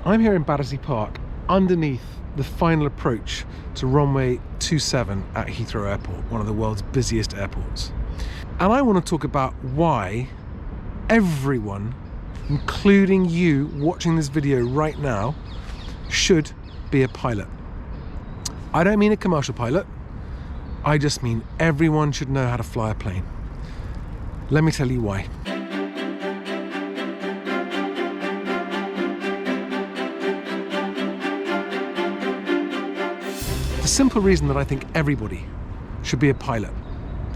I'm here in Battersea Park underneath the final approach to runway 27 at Heathrow Airport, one of the world's busiest airports. And I want to talk about why everyone, including you watching this video right now, should be a pilot. I don't mean a commercial pilot, I just mean everyone should know how to fly a plane. Let me tell you why. The simple reason that I think everybody should be a pilot,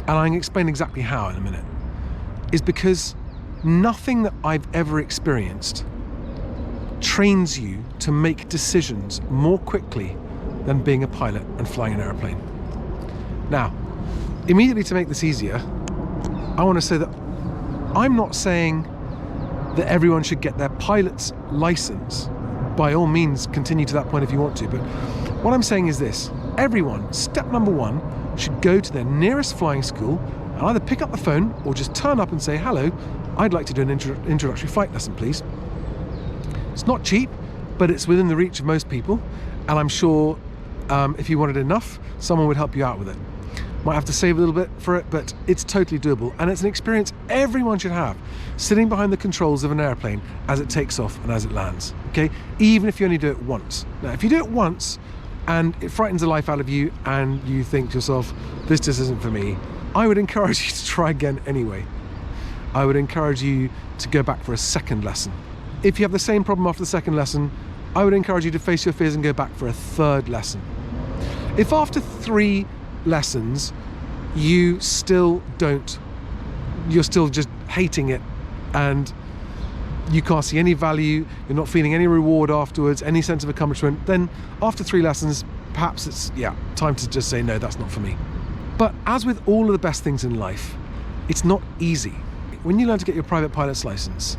and I can explain exactly how in a minute, is because nothing that I've ever experienced trains you to make decisions more quickly than being a pilot and flying an airplane. Now, immediately to make this easier, I want to say that I'm not saying that everyone should get their pilot's license. By all means, continue to that point if you want to, but what I'm saying is this: everyone, step number one, should go to their nearest flying school and either pick up the phone or just turn up and say, hello, I'd like to do an introductory flight lesson, please. It's not cheap, but it's within the reach of most people, and I'm sure if you wanted enough, someone would help you out with it. Might have to save a little bit for it, but it's totally doable, and it's an experience everyone should have, sitting behind the controls of an airplane as it takes off and as it lands, okay? Even if you only do it once. Now, if you do it once and it frightens the life out of you and you think to yourself, this just isn't for me, I would encourage you to try again anyway. I would encourage you to go back for a second lesson. If you have the same problem after the second lesson, I would encourage you to face your fears and go back for a third lesson. If after 3 lessons you still don't, you're still just hating it and you can't see any value, you're not feeling any reward afterwards, any sense of accomplishment, then after 3 lessons, perhaps it's, time to just say, no, that's not for me. But as with all of the best things in life, it's not easy. When you learn to get your private pilot's license,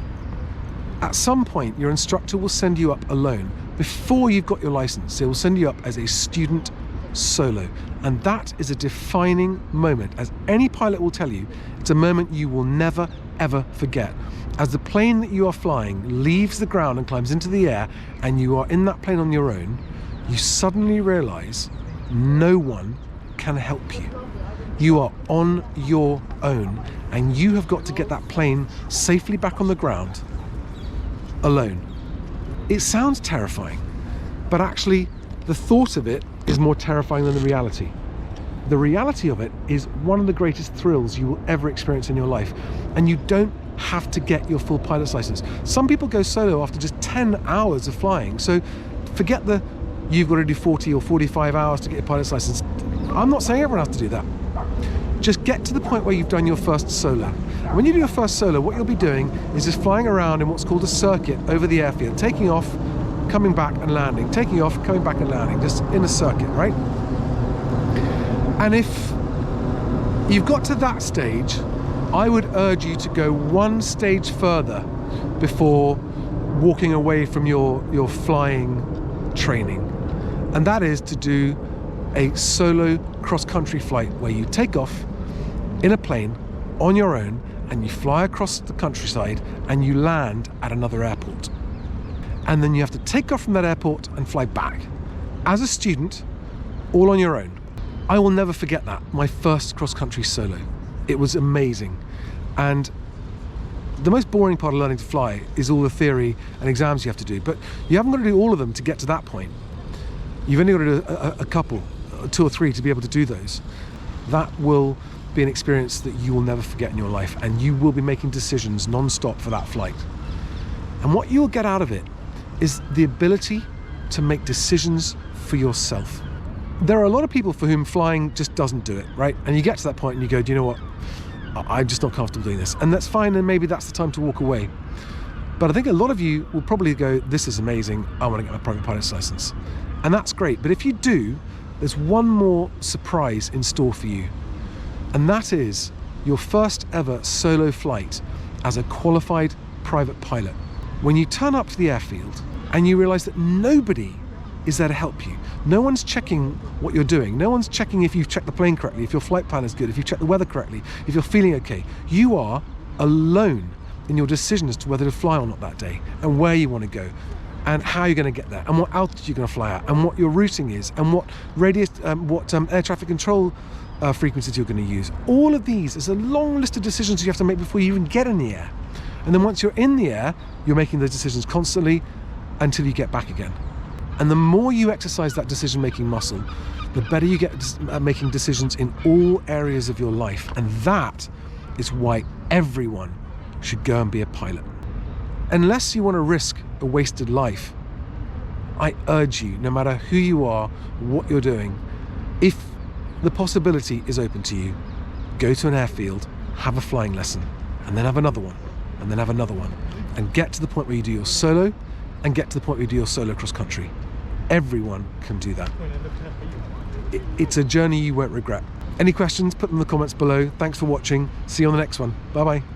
at some point your instructor will send you up alone. Before you've got your license, they will send you up as a student solo, and that is a defining moment. As any pilot will tell you, it's a moment you will never ever forget. As the plane that you are flying leaves the ground and climbs into the air and you are in that plane on your own, you suddenly realize no one can help you. You are on your own and you have got to get that plane safely back on the ground alone. It sounds terrifying, but actually the thought of it is more terrifying than the reality. The reality of it is one of the greatest thrills you will ever experience in your life, and you don't have to get your full pilot's license. Some people go solo after just 10 hours of flying, so forget the you've got to do 40 or 45 hours to get your pilot's license. I'm not saying everyone has to do that. Just get to the point where you've done your first solo. When you do your first solo, what you'll be doing is just flying around in what's called a circuit over the airfield, taking off, coming back and landing, taking off, coming back and landing, just in a circuit, right? And if you've got to that stage, I would urge you to go one stage further before walking away from your flying training. And that is to do a solo cross-country flight where you take off in a plane on your own and you fly across the countryside and you land at another airport. And then you have to take off from that airport and fly back as a student, all on your own. I will never forget that, my first cross-country solo. It was amazing. And the most boring part of learning to fly is all the theory and exams you have to do, but you haven't got to do all of them to get to that point. You've only got to do a couple, 2 or 3 to be able to do those. That will be an experience that you will never forget in your life, and you will be making decisions non-stop for that flight. And what you'll get out of it is the ability to make decisions for yourself. There are a lot of people for whom flying just doesn't do it, right? And you get to that point and you go, do you know what? I'm just not comfortable doing this. And that's fine, and maybe that's the time to walk away. But I think a lot of you will probably go, this is amazing, I want to get my private pilot's license. And that's great. But if you do, there's one more surprise in store for you. And that is your first ever solo flight as a qualified private pilot. When you turn up to the airfield and you realize that nobody is there to help you. No one's checking what you're doing. No one's checking if you've checked the plane correctly, if your flight plan is good, if you've checked the weather correctly, if you're feeling okay. You are alone in your decision as to whether to fly or not that day and where you want to go. and how you're going to get there, and what altitude you're going to fly at, and what your routing is, and what radius, air traffic control frequencies you're going to use. All of these is a long list of decisions you have to make before you even get in the air. And then once you're in the air, you're making those decisions constantly until you get back again. And the more you exercise that decision-making muscle, the better you get at making decisions in all areas of your life. And that is why everyone should go and be a pilot. Unless you want to risk a wasted life, I urge you, no matter who you are, what you're doing, if the possibility is open to you, go to an airfield, have a flying lesson, and then have another one, and then have another one, and get to the point where you do your solo, and get to the point where you do your solo cross country. Everyone can do that. It's a journey you won't regret. Any questions, put them in the comments below. Thanks for watching. See you on the next one. Bye bye.